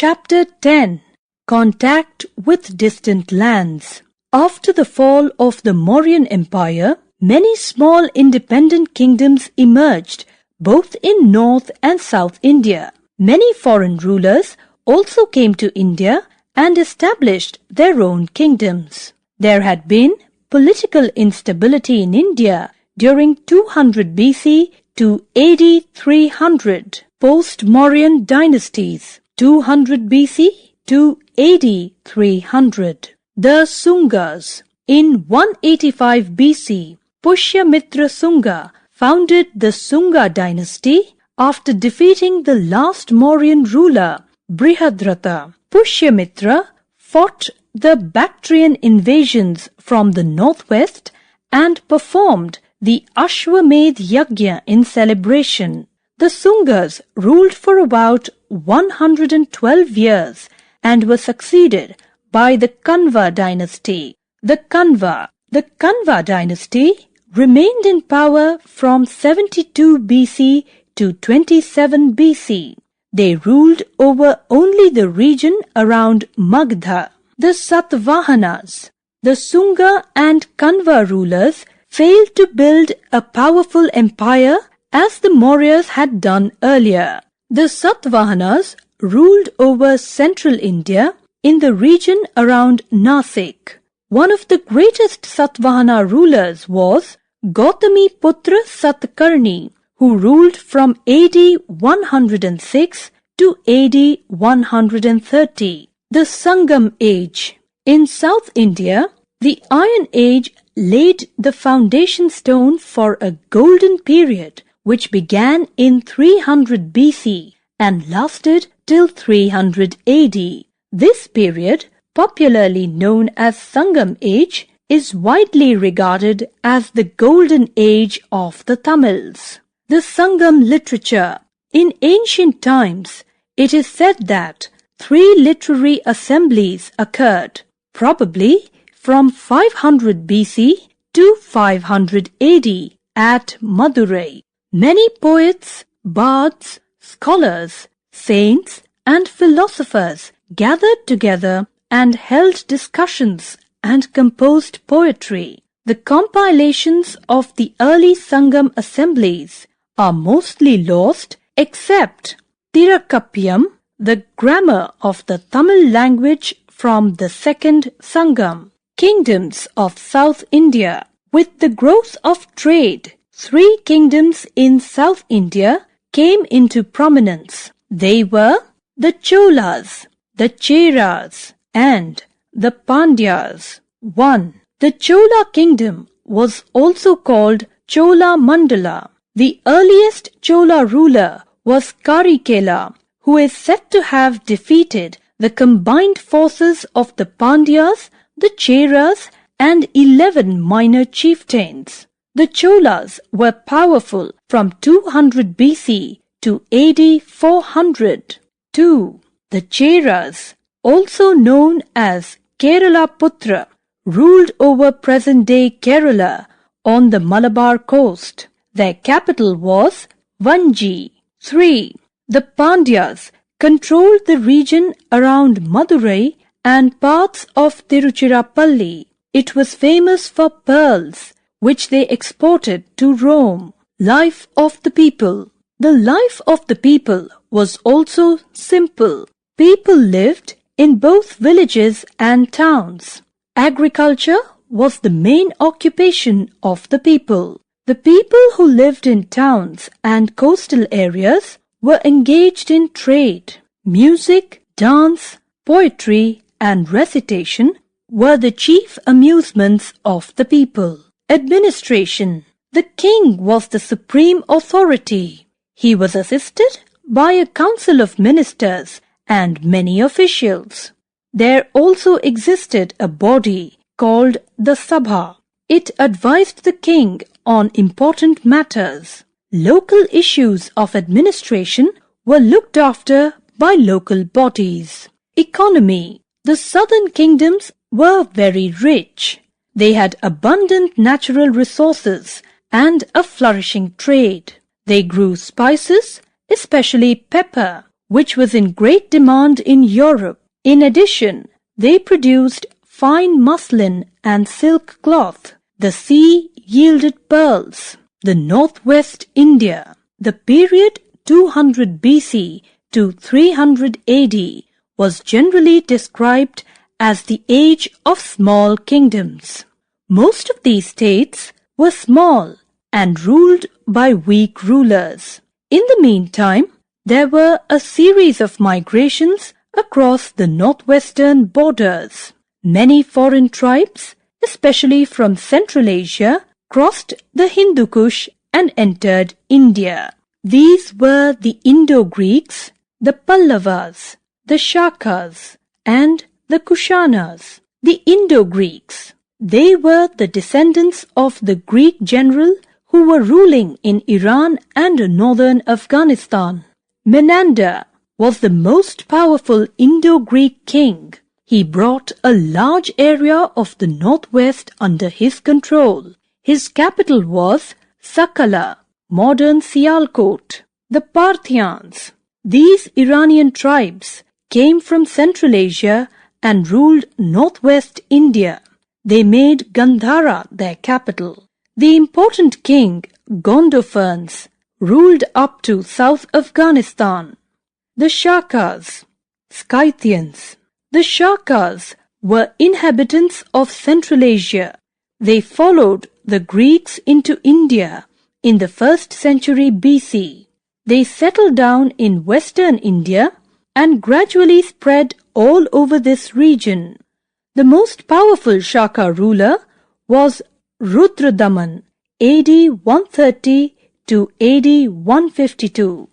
Chapter 10. Contact with Distant Lands. After the fall of the Mauryan Empire, many small independent kingdoms emerged, both in North and South India. Many foreign rulers also came to India and established their own kingdoms. There had been political instability in India during 200 BC to AD 300, post-Mauryan dynasties, 200 BC to AD 300. The Sungas. In 185 BC, Pushyamitra Sunga founded the Sunga dynasty after defeating the last Mauryan ruler, Brihadratha. Pushyamitra fought the Bactrian invasions from the northwest and performed the Ashwamedh Yajna in celebration. The Sungas ruled for about 112 years and were succeeded by the Kanva dynasty. The Kanva dynasty remained in power from 72 BC to 27 BC. They ruled over only the region around Magdha. The Satavahanas. The Sunga and Kanva rulers failed to build a powerful empire as the Mauryas had done earlier. The Satavahanas ruled over central India in the region around Nasik. One of the greatest Satvahana rulers was Gautami Putra Satkarni, who ruled from AD 106 to AD 130. The Sangam Age. In South India, the Iron Age laid the foundation stone for a golden period which began in 300 BC and lasted till 300 AD. This period, popularly known as Sangam Age, is widely regarded as the golden age of the Tamils. The Sangam literature. In ancient times, it is said that 3 literary assemblies occurred, probably from 500 BC to 500 AD at Madurai. Many poets, bards, scholars, saints, and philosophers gathered together and held discussions and composed poetry. The compilations of the early Sangam assemblies are mostly lost except Tirakappiyam, the grammar of the Tamil language from the second Sangam. Kingdoms of South India. With the growth of trade, 3 kingdoms in South India came into prominence. They were the Cholas, the Cheras, and the Pandyas. 1. The Chola kingdom was also called Chola Mandala. The earliest Chola ruler was Karikela, who is said to have defeated the combined forces of the Pandyas, the Cheras, and 11 minor chieftains. The Cholas were powerful from 200 BC to AD 400. 2. The Cheras, also known as Kerala Putra, ruled over present-day Kerala on the Malabar coast. Their capital was Vanji. 3. The Pandyas controlled the region around Madurai and parts of Tiruchirappalli. It was famous for pearls, which they exported to Rome. Life of the people. The life of the people was also simple. People lived in both villages and towns. Agriculture was the main occupation of the people. The people who lived in towns and coastal areas were engaged in trade. Music, dance, poetry, and recitation were the chief amusements of the people. Administration. The king was the supreme authority. He was assisted by a council of ministers and many officials. There also existed a body called the Sabha. It advised the king on important matters. Local issues of administration were looked after by local bodies. Economy. The southern kingdoms were very rich. They had abundant natural resources and a flourishing trade. They grew spices, especially pepper, which was in great demand in Europe. In addition, they produced fine muslin and silk cloth. The sea yielded pearls. The Northwest India. The period 200 BC to 300 AD was generally described as the age of small kingdoms. Most of these states were small and ruled by weak rulers. In the meantime, there were a series of migrations across the northwestern borders. Many foreign tribes, especially from Central Asia, crossed the Hindu Kush and entered India. These were the Indo-Greeks, the Pallavas, the Shakas, and the Kushanas. The Indo-Greeks. They were the descendants of the Greek general who were ruling in Iran and northern Afghanistan. Menander was the most powerful Indo-Greek king. He brought a large area of the northwest under his control. His capital was Sakala, modern Sialkot. The Parthians. These Iranian tribes came from Central Asia and ruled northwest India. They made Gandhara their capital. The important king Gondophanes ruled up to South Afghanistan. The Shakas, Scythians. The Shakas were inhabitants of Central Asia. They followed the Greeks into India in the 1st century BC. They settled down in western India and gradually spread all over this region. The most powerful Shaka ruler was Rudradaman, AD 130 to AD 152.